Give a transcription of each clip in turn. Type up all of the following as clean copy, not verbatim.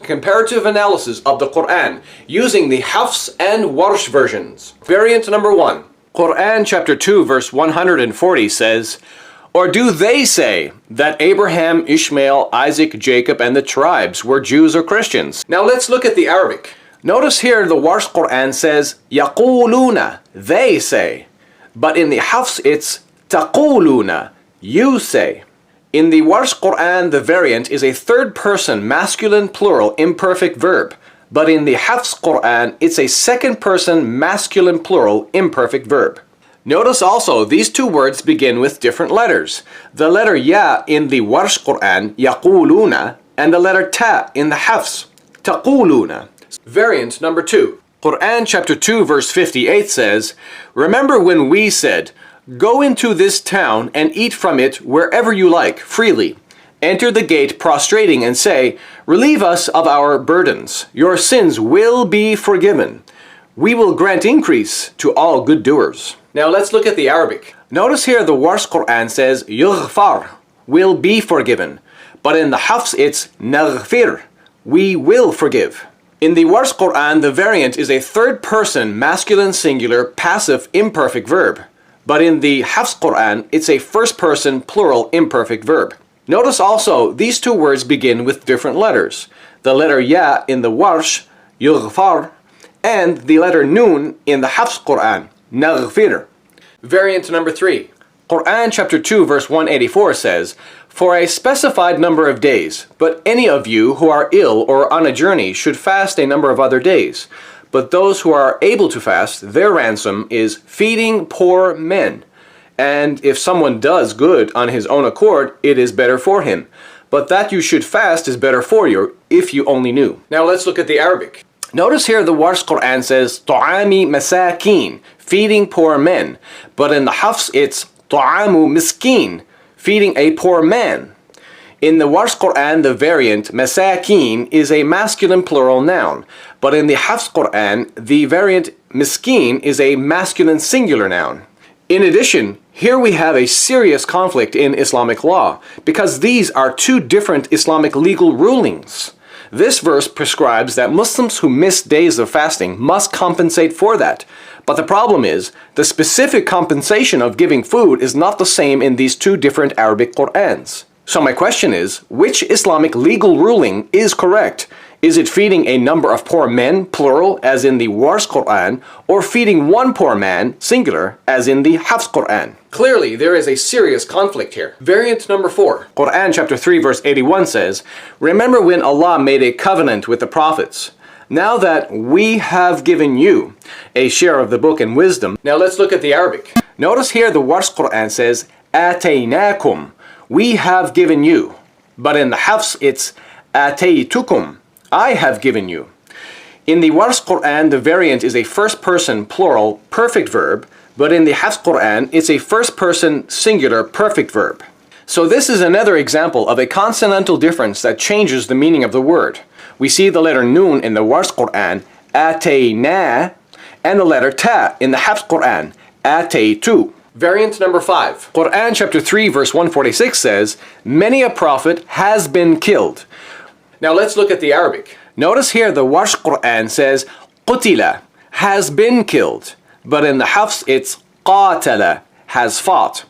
Comparative analysis of the Quran using the Hafs and Warsh versions. Variant number 1. Quran chapter 2 verse 140 says, "Or do they say that Abraham, Ishmael, Isaac, Jacob, and the tribes were Jews or Christians?" Now let's look at the Arabic. Notice here the Warsh Quran says, يَقُولُونَ, they say. But in the Hafs it's تَقُولُونَ, you say. In the Warsh Quran, the variant is a third-person masculine plural imperfect verb, but in the Hafs Quran, it's a second-person masculine plural imperfect verb. Notice also these two words begin with different letters. The letter Ya in the Warsh Quran, يَقُولُونَ, and the letter Ta in the Hafs, تَقُولُونَ. Variant number 2. Quran chapter 2 verse 58 says, "Remember when we said, 'Go into this town and eat from it wherever you like, freely. Enter the gate prostrating and say, Relieve us of our burdens. Your sins will be forgiven. We will grant increase to all good doers.'" Now let's look at the Arabic. Notice here the Warsh Quran says, "Yughfar," will be forgiven. But in the Hafs it's naghfir, we will forgive. In the Warsh Quran, the variant is a third-person masculine singular passive imperfect verb. But in the Hafs Quran, it's a first-person plural imperfect verb. Notice also, these two words begin with different letters. The letter Ya in the Warsh, yughfar, and the letter Nun in the Hafs Quran, naghfir. Variant number 3. Quran chapter 2 verse 184 says, "For a specified number of days, but any of you who are ill or on a journey should fast a number of other days. But those who are able to fast, their ransom is feeding poor men. And if someone does good on his own accord, it is better for him. But that you should fast is better for you, if you only knew." Now let's look at the Arabic. Notice here the Warsh Quran says, "Ta'ami masakin," feeding poor men. But in the Hafs it's "Ta'amu miskin," feeding a poor man. In the Warsh Quran, the variant masakin is a masculine plural noun, but in the Hafs Quran, the variant miskin is a masculine singular noun. In addition, here we have a serious conflict in Islamic law, because these are two different Islamic legal rulings. This verse prescribes that Muslims who miss days of fasting must compensate for that. But the problem is, the specific compensation of giving food is not the same in these two different Arabic Qur'ans. So my question is, which Islamic legal ruling is correct? Is it feeding a number of poor men, plural, as in the Warsh Quran, or feeding one poor man, singular, as in the Hafs Quran? Clearly, there is a serious conflict here. Variant number 4. Quran chapter 3 verse 81 says, "Remember when Allah made a covenant with the prophets. Now that we have given you a share of the book and wisdom." Now let's look at the Arabic. Notice here the Warsh Quran says, "Ataynakum," we have given you. But in the Hafs it's "Ataytukum," I have given you. In the Warsh Quran, the variant is a first-person plural perfect verb, but in the Hafs Quran, it's a first-person singular perfect verb. So this is another example of a consonantal difference that changes the meaning of the word. We see the letter Nun in the Warsh Quran, Atayna, and the letter Ta in the Hafs Quran, Ataytu. Variant number 5. Quran chapter 3 verse 146 says, "Many a prophet has been killed." Now let's look at the Arabic. Notice here the Warsh Quran says, "Qutila," has been killed. But in the Hafs it's "Qatala," has fought.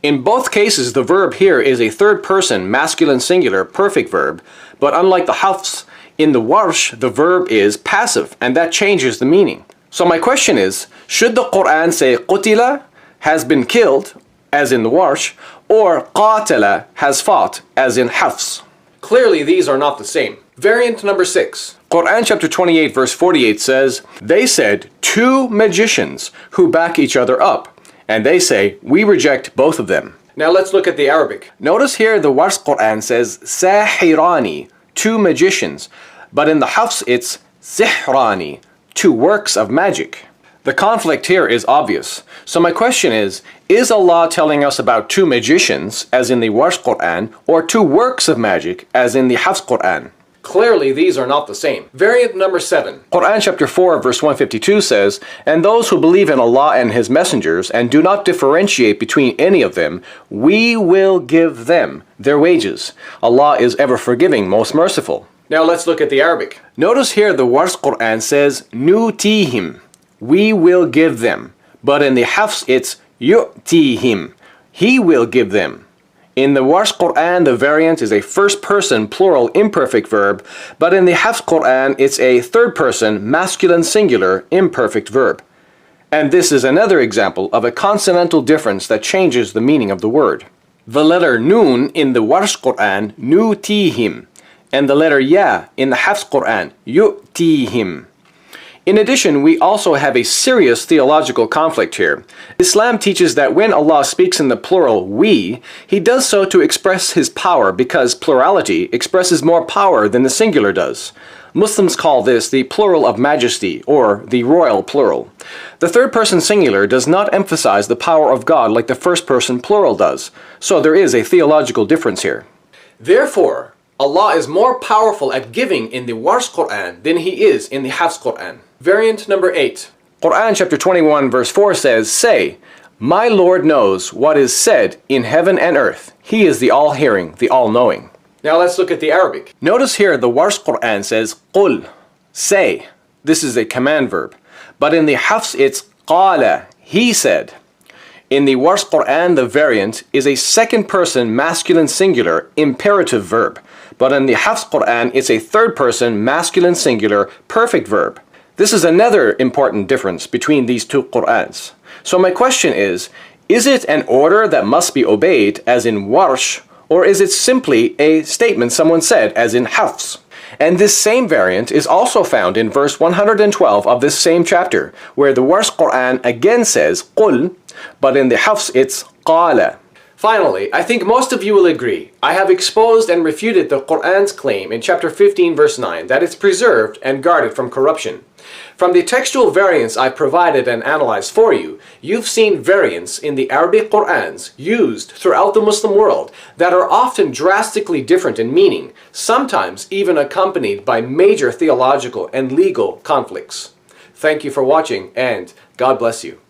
In both cases the verb here is a third-person masculine singular perfect verb, but unlike the Hafs, in the Warsh the verb is passive, and that changes the meaning. So my question is, should the Quran say "Qutila," has been killed, as in the Warsh, or "Qatala," has fought, as in Hafs? Clearly these are not the same. Variant number 6. Quran chapter 28 verse 48 says, "They said, 2 magicians who back each other up, and they say, we reject both of them." Now let's look at the Arabic. Notice here the Warsh Quran says, "Sahirani," 2 magicians, but in the Hafs it's "Sihrani," 2 works of magic. The conflict here is obvious. So my question is Allah telling us about 2 magicians, as in the Warsh Quran, or 2 works of magic, as in the Hafs Quran? Clearly these are not the same. Variant number 7. Quran chapter 4 verse 152 says, "And those who believe in Allah and His messengers, and do not differentiate between any of them, we will give them their wages. Allah is ever forgiving, most merciful." Now let's look at the Arabic. Notice here the Warsh Quran says, nutihim, we will give them. But in the Hafs it's yu'tihim, he will give them. In the Warsh Quran, the variant is a first-person plural imperfect verb, but in the Hafs Quran, it's a third-person masculine singular imperfect verb. And this is another example of a consonantal difference that changes the meaning of the word. The letter Nun in the Warsh Quran, nutihim, and the letter Ya in the Hafs Quran, yu'tihim. In addition, we also have a serious theological conflict here. Islam teaches that when Allah speaks in the plural we, He does so to express His power because plurality expresses more power than the singular does. Muslims call this the plural of majesty, or the royal plural. The third-person singular does not emphasize the power of God like the first-person plural does, so there is a theological difference here. Therefore, Allah is more powerful at giving in the Warsh Quran than He is in the Hafs Quran. Variant number 8. Quran chapter 21 verse 4 says, Say, my Lord knows what is said in heaven and earth. He is the all-hearing, the all-knowing. Now let's look at the Arabic. Notice here the Warsh Quran says, Qul, say. This is a command verb. But in the Hafs it's qala, he said. In the Warsh Quran, the variant is a second-person masculine singular imperative verb. But in the Hafs Quran, it's a third-person masculine singular perfect verb. This is another important difference between these two Qur'ans. So my question is it an order that must be obeyed, as in Warsh, or is it simply a statement someone said, as in Hafs? And this same variant is also found in verse 112 of this same chapter, where the Warsh Quran again says Qul, but in the Hafs it's Qala. Finally, I think most of you will agree, I have exposed and refuted the Qur'an's claim in chapter 15 verse 9 that it's preserved and guarded from corruption. From the textual variants I provided and analyzed for you, you've seen variants in the Arabic Qur'ans used throughout the Muslim world that are often drastically different in meaning, sometimes even accompanied by major theological and legal conflicts. Thank you for watching, and God bless you.